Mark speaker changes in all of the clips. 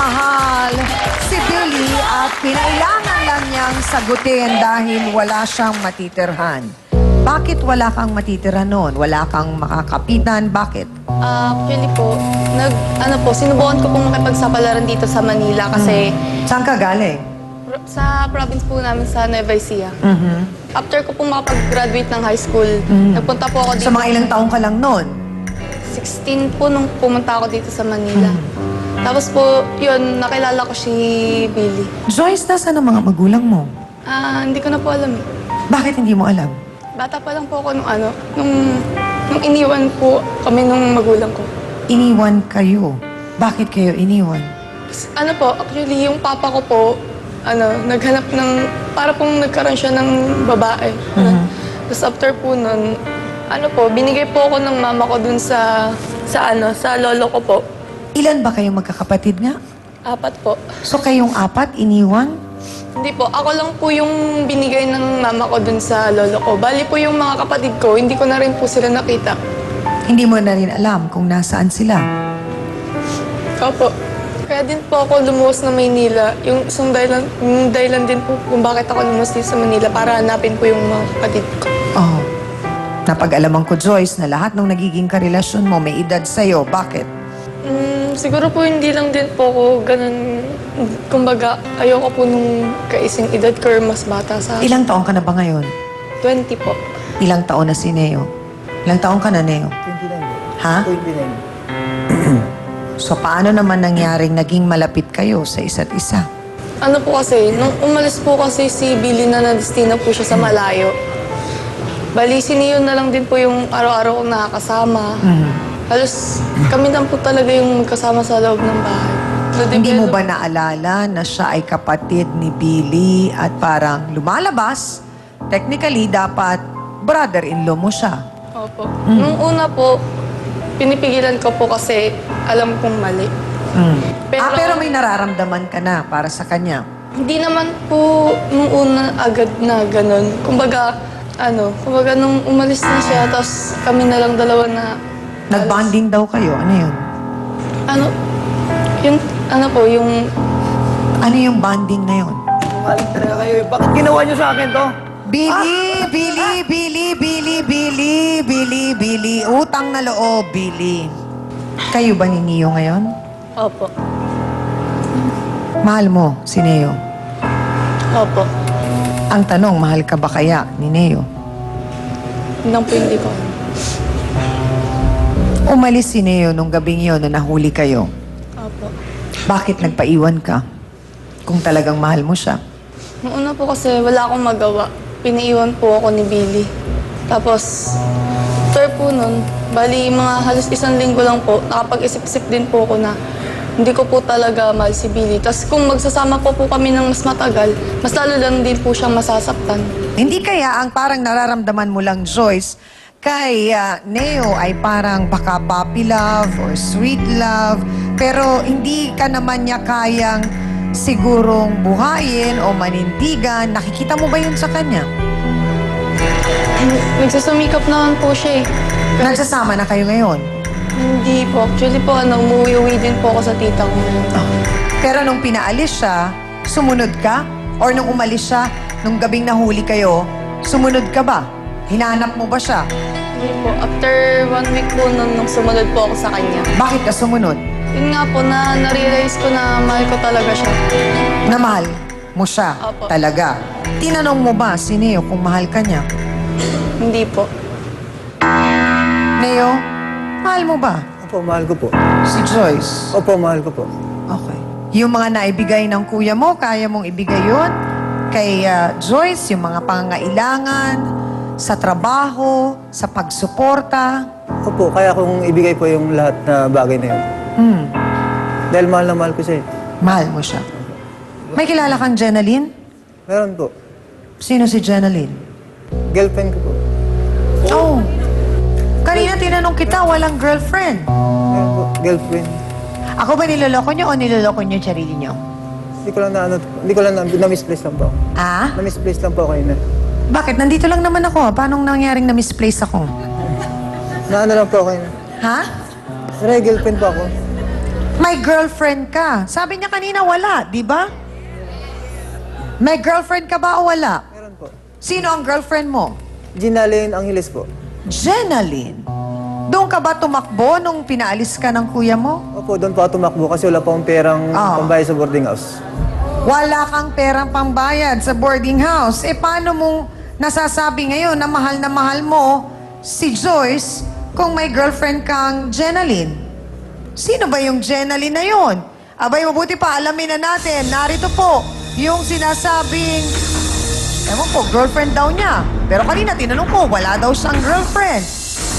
Speaker 1: mahal si Billy at kinailangan lang niyang sagutin dahil wala siyang matitirhan. Bakit wala kang matitirhan noon? Wala kang makakapitan? Bakit?
Speaker 2: Actually po, sinubukan ko pong makipagsapalaran dito sa Manila kasi
Speaker 1: Saan ka galing?
Speaker 2: sa province po namin sa Nueva Ecija.
Speaker 1: Mhm.
Speaker 2: After ko pong makapag-graduate ng high school, nagpunta po ako dito.
Speaker 1: So mga ilang taong ka lang noon?
Speaker 2: 16 po nung pumunta ako dito sa Manila. Tapos po, yun, nakilala ko si Billy.
Speaker 1: Joyce, nasaan ang mga magulang mo?
Speaker 2: Hindi ko na po alam.
Speaker 1: Bakit hindi mo alam?
Speaker 2: Bata pa lang po ako nung iniwan po kami nung magulang ko.
Speaker 1: Iniwan kayo. Bakit kayo iniwan?
Speaker 2: Actually, yung papa ko po, naghanap ng, para pong nagkaroon siya ng babae. Tapos after po nun, binigay po ako ng mama ko dun sa lolo ko po.
Speaker 1: Ilan ba kayong magkakapatid nga?
Speaker 2: 4 po.
Speaker 1: So kayong 4 iniwan?
Speaker 2: Hindi po, ako lang po yung binigay ng mama ko dun sa lolo ko. Bali po yung mga kapatid ko, hindi ko na rin po sila nakita.
Speaker 1: Hindi mo na rin alam kung nasaan sila.
Speaker 2: Opo. Kaya din po ako lumuwas na Maynila. Yung dahilan din po kung bakit ako lumuwas dito sa Manila para hanapin po yung mga kapatid ko.
Speaker 1: Oh. Napag-alaman ko, Joyce, na lahat ng nagiging karelasyon mo may edad sa'yo. Bakit?
Speaker 2: Siguro po hindi lang din po ako ganun. Kumbaga, ayoko po nung kaising edad ko or mas bata sa akin.
Speaker 1: Ilang taon ka na ba ngayon?
Speaker 2: 20 po.
Speaker 1: Ilang taon na si Neo? Ilang taon ka na, Neo?
Speaker 3: 29.
Speaker 1: Ha?
Speaker 3: 29.
Speaker 1: So, paano naman nangyaring naging malapit kayo sa isa't isa?
Speaker 2: Po kasi, nung umalis po kasi si Billy na nadestina po siya sa malayo. Bali, siniyon na lang din po yung araw-araw kong nakakasama. Halos kami lang po talaga yung magkasama sa loob ng bahay.
Speaker 1: Hindi mo ba naalala na siya ay kapatid ni Billy at parang lumalabas? Technically, dapat brother-in-law mo siya.
Speaker 2: Opo. Nung una po, pinipigilan ko po kasi alam kong mali.
Speaker 1: Pero may nararamdaman ka na para sa kanya.
Speaker 2: Hindi naman po nung una agad na ganun. Kumbaga nung umalis na siya, tapos kami na lang dalawa na...
Speaker 1: Nag-bonding daw kayo. Ano yun?
Speaker 2: Yung...
Speaker 1: Ano yung bonding na yun?
Speaker 3: Sinungaling talaga kayo. Bakit ginawa niyo sa akin to?
Speaker 1: Billy. Utang na loob, Billy. Kayo ba ni Neo ngayon?
Speaker 2: Opo.
Speaker 1: Mahal mo si Neo?
Speaker 2: Opo.
Speaker 1: Ang tanong, mahal ka ba kaya ni Neo?
Speaker 2: Hindi ko.
Speaker 1: Umalis si Neo nung gabing yun na nahuli kayo.
Speaker 2: Opo.
Speaker 1: Bakit nagpaiwan ka? Kung talagang mahal mo siya.
Speaker 2: Nung una po kasi wala akong magawa. Piniiwan po ako ni Billy. Tapos, after po nun, bali mga halos 1 linggo lang po, nakapag-isip-isip din po ako na hindi ko po talaga mahal si Billy. Tapos kung magsasama po kami ng mas matagal, mas lalo lang din po siyang masasaktan.
Speaker 1: Hindi kaya ang parang nararamdaman mo lang, Joyce, kay Neo ay parang baka puppy love or sweet love, pero hindi ka naman niya kayang sigurong buhayin o manindigan. Nakikita mo ba yun sa kanya?
Speaker 2: Nagsusumikap naman po siya eh.
Speaker 1: Nagsasama na kayo ngayon?
Speaker 2: Hindi po. Actually po, umuwi-uwi din po ako sa tita ko.
Speaker 1: Pero nung pinaalis siya, sumunod ka? Or nung umalis siya, nung gabing nahuli kayo, sumunod ka ba? Hinanap mo ba siya?
Speaker 2: Hindi po. After 1 week po nung sumunod po ako sa kanya.
Speaker 1: Bakit ka sumunod?
Speaker 2: Yun nga po na na-realize ko na mahal ko talaga siya.
Speaker 1: Na mahal mo siya?
Speaker 2: Opo.
Speaker 1: Talaga? Tinanong mo ba si Neo kung mahal ka niya?
Speaker 2: Hindi po.
Speaker 1: Neo, mahal mo ba
Speaker 3: Opo, mahal ko po.
Speaker 1: si Joyce?
Speaker 3: Opo, mahal ko po.
Speaker 1: Okay. Yung mga naibigay ng kuya mo, kaya mong ibigay yun? Kay Joyce, yung mga pangangailangan, sa trabaho, sa pagsuporta?
Speaker 3: Opo, kaya kong ibigay po yung lahat na bagay na yun. Dahil mahal na mahal ko siya eh.
Speaker 1: Mahal mo siya. May kilala kang Jenaline?
Speaker 3: Meron po.
Speaker 1: Sino si Jenaline?
Speaker 3: Girlfriend ko po.
Speaker 1: Oh. Kanina tinanong kita, walang girlfriend.
Speaker 3: Meron po, girlfriend.
Speaker 1: Ako ba niloloko niyo o niloloko niyo yung sarili niyo?
Speaker 3: Hindi ko lang na-misplace lang po ako.
Speaker 1: Ah?
Speaker 3: Na-misplace lang po ako yun.
Speaker 1: Bakit? Nandito lang naman ako. Paano nangyaring na-misplace ako?
Speaker 3: Naano lang po ako yun.
Speaker 1: Ha?
Speaker 3: Pero girlfriend po ako.
Speaker 1: May girlfriend ka. Sabi niya kanina wala, di ba? May girlfriend ka ba o wala?
Speaker 3: Meron po.
Speaker 1: Sino ang girlfriend mo?
Speaker 3: Ginalyn Angeles po.
Speaker 1: Jenaline. Doon ka ba tumakbo nung pinaalis ka ng kuya mo?
Speaker 3: Opo, doon po ako tumakbo kasi wala pa akong perang
Speaker 1: Ah.
Speaker 3: pambayad sa boarding house.
Speaker 1: Wala kang perang pambayad sa boarding house. Eh, paano mong nasasabi ngayon na mahal mo si Joyce kung may girlfriend kang Jenaline? Sino ba yung Jenaline na yon? Abay, mabuti pa, alamin na natin. Narito po yung sinasabing, ewan po, girlfriend daw niya. Pero kanina, tinanong ko, wala daw siyang girlfriend.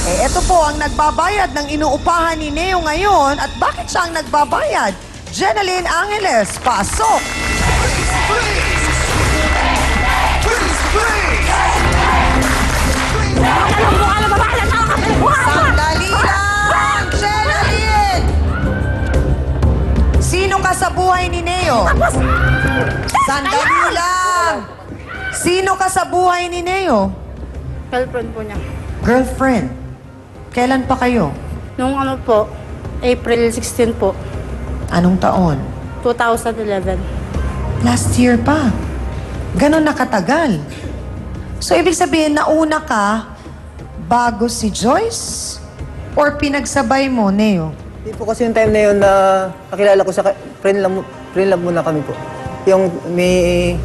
Speaker 1: Eh, eto po ang nagbabayad ng inuupahan ni Neo ngayon. At bakit siya ang nagbabayad? Jenaline Angeles, pasok! Sandali lang! Jenaline! Sino ka sa buhay ni Neo? Sandali lang! Sino ka sa buhay ni Neo?
Speaker 4: Girlfriend po niya.
Speaker 1: Girlfriend. Kailan pa kayo?
Speaker 4: Nung ano po, April 16 po,
Speaker 1: Anong taon?
Speaker 4: 2011.
Speaker 1: Last year pa. Ganon na katagal. So, ibig sabihin, nauna ka bago si Joyce? Or pinagsabay mo, Neo?
Speaker 3: Hindi po kasi yung time na yun na kakilala ko sa friend lang muna kami po. Yung May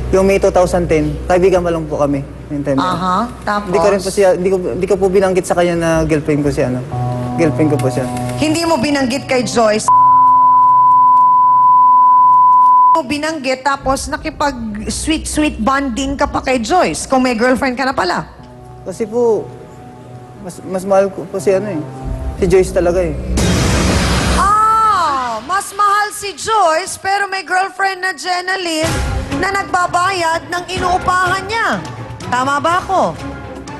Speaker 3: 2010, kaibigan pa lang po kami yung time na yun.
Speaker 1: Aha, tapos?
Speaker 3: Hindi ko rin po siya, hindi ko po binanggit sa kanya na girlfriend ko siya, ano. Girlfriend ko po siya.
Speaker 1: Hindi mo binanggit kay Joyce. Mo binanggit tapos nakipag sweet bonding ka pa kay Joyce kung may girlfriend ka na pala.
Speaker 3: Kasi po, mas mahal ko po si ano eh. Si Joyce talaga eh.
Speaker 1: Ah, mas mahal si Joyce pero may girlfriend na Jenaline na nagbabayad ng inuupahan niya. Tama ba ako?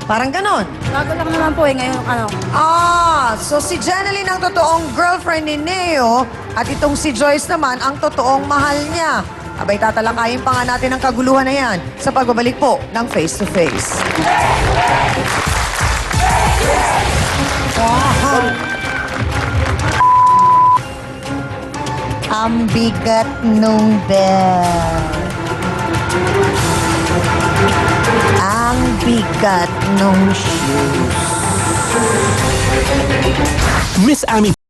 Speaker 1: Parang ganon.
Speaker 4: Bago lang naman po ngayon ano.
Speaker 1: Ah, so si Jenaline ang totoong girlfriend ni Neo at itong si Joyce naman ang totoong mahal niya. Abay, tatalakayin pa nga natin ang kaguluhan na yan sa pagbabalik po ng Face to Face. Wow. Ang bigat nung bell. Ang bigat nung shoes.
Speaker 5: Miss Amy